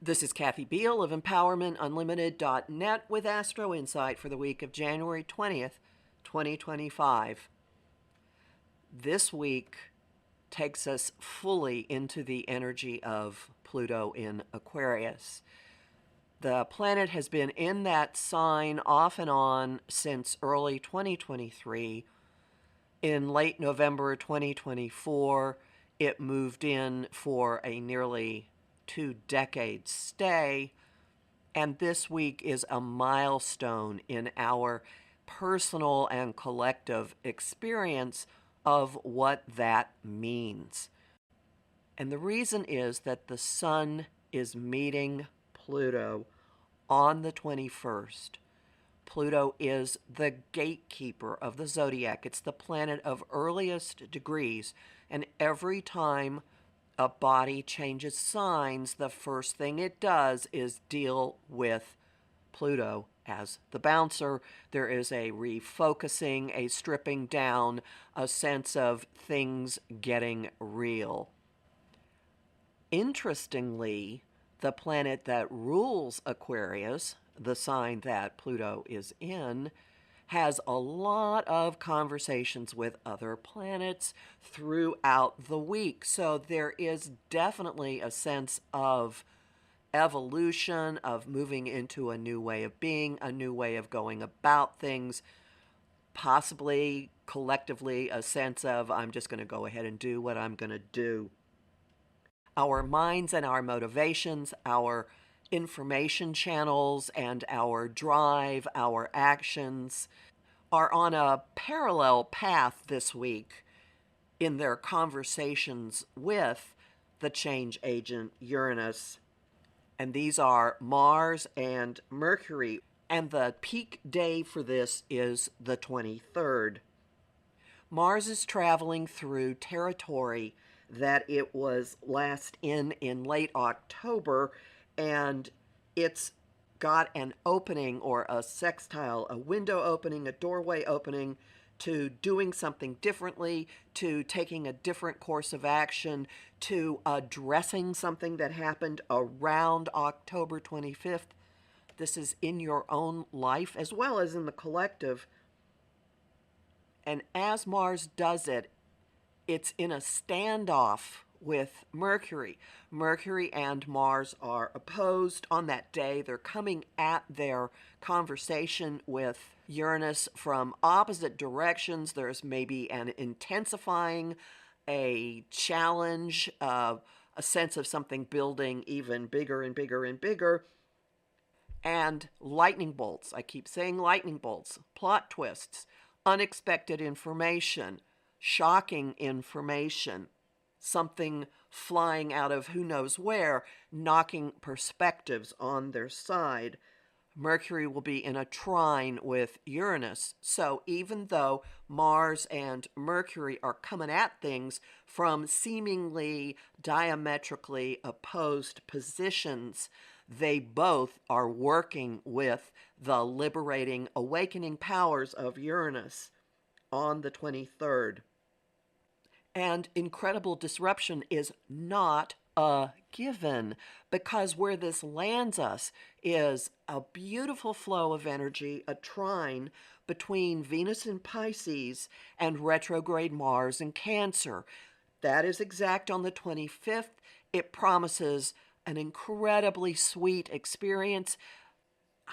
This is Kathy Biehl of EmpowermentUnlimited.net with Astro-Insight for the week of January 20th, 2025. This week takes us fully into the energy of Pluto in Aquarius. The planet has been in that sign off and on since early 2023. In late November 2024, it moved in for a nearly 2-decade stay, and this week is a milestone in our personal and collective experience of what that means. And the reason is that the Sun is meeting Pluto on the 21st. Pluto is the gatekeeper of the zodiac. It's the planet of earliest degrees, and every time a body changes signs, the first thing it does is deal with Pluto as the bouncer. There is a refocusing, a stripping down, a sense of things getting real. Interestingly, the planet that rules Aquarius, the sign that Pluto is in, has a lot of conversations with other planets throughout the week. So there is definitely a sense of evolution, of moving into a new way of being, a new way of going about things, possibly collectively a sense of, I'm just going to go ahead and do what I'm going to do. Our minds and our motivations, our information channels and our drive, our actions are on a parallel path this week in their conversations with the change agent Uranus. And these are Mars and Mercury. And the peak day for this is the 23rd. Mars is traveling through territory that it was last in late October, and it's got an opening or a sextile, a window opening, a doorway opening to doing something differently, to taking a different course of action, to addressing something that happened around October 25th. This is in your own life as well as in the collective. And as Mars does it, it's in a standoff with Mercury. Mercury and Mars are opposed on that day. They're coming at their conversation with Uranus from opposite directions. There's maybe an intensifying, a challenge, a sense of something building even bigger and bigger and bigger. And lightning bolts. I keep saying lightning bolts, plot twists, unexpected information, shocking information, something flying out of who knows where, knocking perspectives on their side. Mercury will be in a trine with Uranus. So even though Mars and Mercury are coming at things from seemingly diametrically opposed positions, they both are working with the liberating, awakening powers of Uranus on the 23rd. And incredible disruption is not a given, because where this lands us is a beautiful flow of energy, a trine between Venus in Pisces and retrograde Mars in Cancer. That is exact on the 25th. It promises an incredibly sweet experience,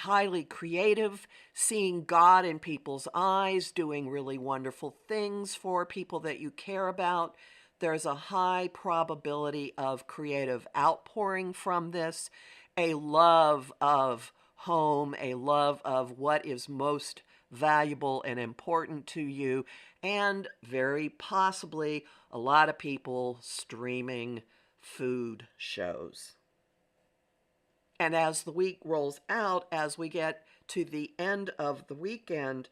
highly creative, seeing God in people's eyes, doing really wonderful things for people that you care about. There's a high probability of creative outpouring from this, a love of home, a love of what is most valuable and important to you, and very possibly a lot of people streaming food shows. And as the week rolls out, as we get to the end of the weekend,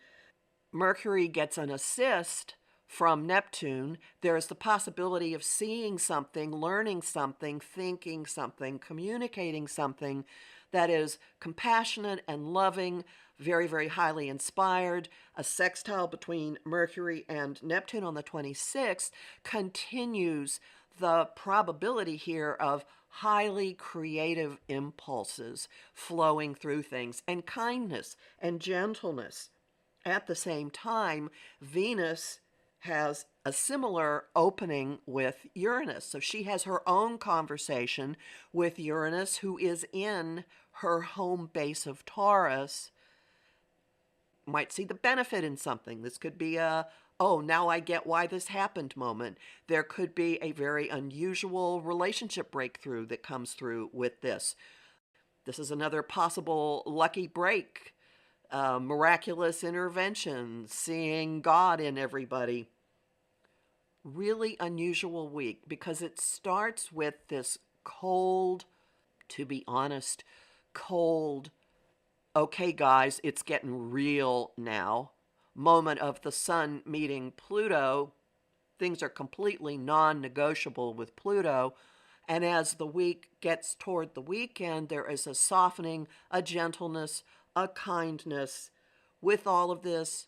Mercury gets an assist from Neptune. There is the possibility of seeing something, learning something, thinking something, communicating something that is compassionate and loving, very, very highly inspired. A sextile between Mercury and Neptune on the 26th continues the probability here of highly creative impulses flowing through things, and kindness and gentleness. At the same time, Venus has a similar opening with Uranus. So she has her own conversation with Uranus, who is in her home base of Taurus. Might see the benefit in something. This could be a, oh, now I get why this happened moment. There could be a very unusual relationship breakthrough that comes through with this. This is another possible lucky break, miraculous intervention, seeing God in everybody. Really unusual week because it starts with this cold, to be honest, cold, okay, guys, it's getting real now moment of the sun meeting Pluto. Things are completely non-negotiable with Pluto. And as the week gets toward the weekend, there is a softening, a gentleness, a kindness. With all of this,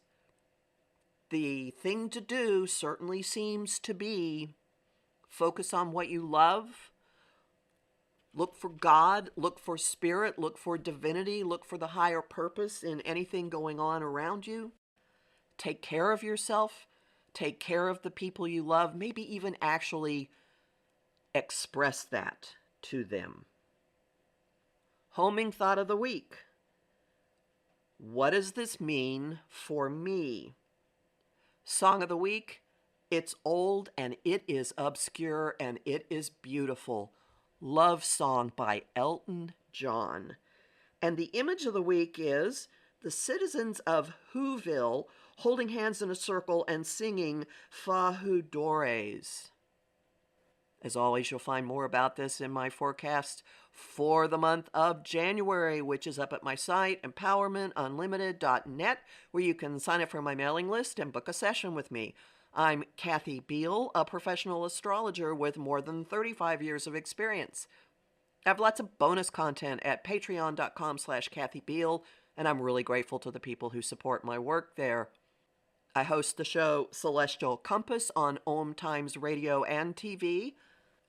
the thing to do certainly seems to be focus on what you love. Look for God, look for spirit, look for divinity, look for the higher purpose in anything going on around you. Take care of yourself. Take care of the people you love. Maybe even actually express that to them. Homing thought of the week. What does this mean for me? Song of the week. It's old and it is obscure and it is beautiful. Love Song by Elton John. And the image of the week is the citizens of Whoville holding hands in a circle and singing Fahudores. As always, you'll find more about this in my forecast for the month of January, which is up at my site, empowermentunlimited.net, where you can sign up for my mailing list and book a session with me. I'm Kathy Biehl, a professional astrologer with more than 35 years of experience. I have lots of bonus content at patreon.com/Kathy Biehl, and I'm really grateful to the people who support my work there. I host the show Celestial Compass on Om Times Radio and TV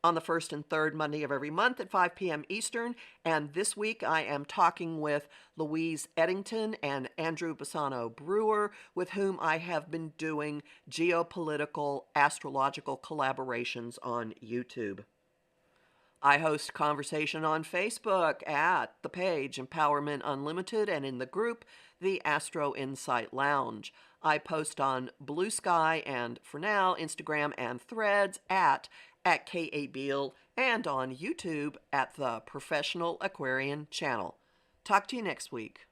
on the first and third Monday of every month at 5 p.m. Eastern. And this week I am talking with Louise Eddington and Andrew Bassano Brewer, with whom I have been doing geopolitical astrological collaborations on YouTube. I host conversation on Facebook at the page Empowerment Unlimited and in the group the Astro-Insight Lounge. I post on Blue Sky and, for now, Instagram and Threads at K.A. Biehl and on YouTube at the Professional Aquarian Channel. Talk to you next week.